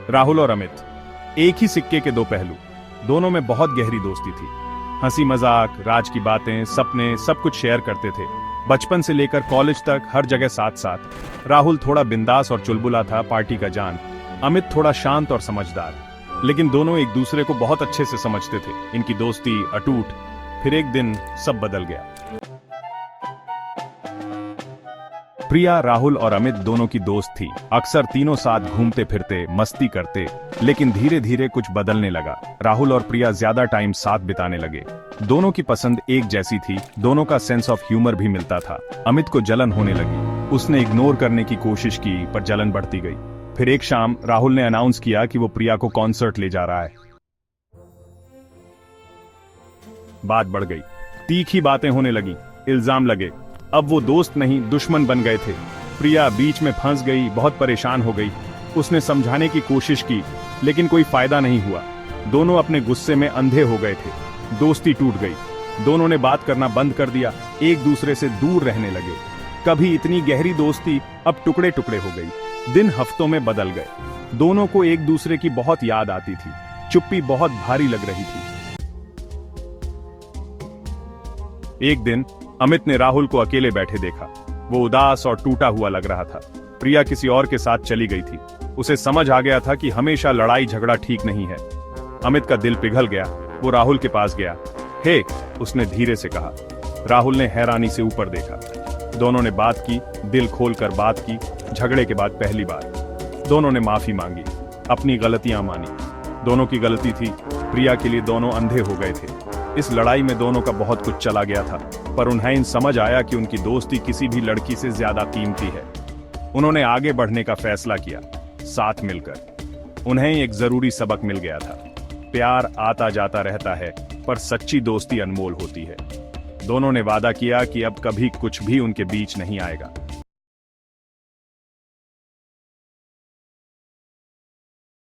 राहुल और अमित, एक ही सिक्के के दो पहलू। दोनों में बहुत गहरी दोस्ती थी। हंसी मजाक, राज की बातें, सपने, सब कुछ शेयर करते थे। बचपन से लेकर कॉलेज तक हर जगह साथ साथ। राहुल थोड़ा बिंदास और चुलबुला था, पार्टी का जान। अमित थोड़ा शांत और समझदार। लेकिन दोनों एक दूसरे को बहुत अच्छे से समझते थे। इनकी दोस्ती अटूट। फिर एक दिन सब बदल गया। प्रिया, राहुल और अमित दोनों की दोस्त थी। अक्सर तीनों साथ घूमते फिरते, मस्ती करते। लेकिन धीरे धीरे कुछ बदलने लगा। राहुल और प्रिया ज्यादा टाइम साथ बिताने लगे। दोनों की पसंद एक जैसी थी। दोनों का सेंस ऑफ ह्यूमर भी मिलता था। अमित को जलन होने लगी। उसने इग्नोर करने की कोशिश की, पर जलन बढ़ती गई। फिर एक शाम राहुल ने अनाउंस किया कि वो प्रिया को कॉन्सर्ट ले जा रहा है। बात बढ़ गई। तीखी बातें होने लगी, इल्जाम लगे। अब वो दोस्त नहीं, दुश्मन बन गए थे। प्रिया बीच में फंस गई, बहुत परेशान हो गई। उसने समझाने की कोशिश की, लेकिन कोई फायदा नहीं हुआ। दोनों अपने गुस्से में अंधे हो गए थे। दोस्ती टूट गई। दोनों ने बात करना बंद कर दिया, एक दूसरे से दूर रहने लगे। कभी इतनी गहरी दोस्ती अब टुकड़े टुकड़े हो गई। दिन हफ्तों में बदल गए। दोनों को एक दूसरे की बहुत याद आती थी। चुप्पी बहुत भारी लग रही थी। एक दिन अमित ने राहुल को अकेले बैठे देखा। वो उदास और टूटा हुआ लग रहा था। प्रिया किसी और के साथ चली गई थी। उसे समझ आ गया था कि हमेशा लड़ाई झगड़ा ठीक नहीं है। अमित का दिल पिघल गया। वो राहुल के पास गया। हे, उसने धीरे से कहा। राहुल ने हैरानी से ऊपर देखा। दोनों ने बात की, दिल खोलकर बात की। झगड़े के बाद पहली बार दोनों ने माफी मांगी, अपनी गलतियां मानी। दोनों की गलती थी। प्रिया के लिए दोनों अंधे हो गए थे। इस लड़ाई में दोनों का बहुत कुछ चला गया था, पर उन्हें समझ आया कि उनकी दोस्ती किसी भी लड़की से ज्यादा कीमती है। उन्होंने आगे बढ़ने का फैसला किया, साथ मिलकर। उन्हें एक जरूरी सबक मिल गया था। प्यार आता जाता रहता है, पर सच्ची दोस्ती अनमोल होती है। दोनों ने वादा किया कि अब कभी कुछ भी उनके बीच नहीं आएगा।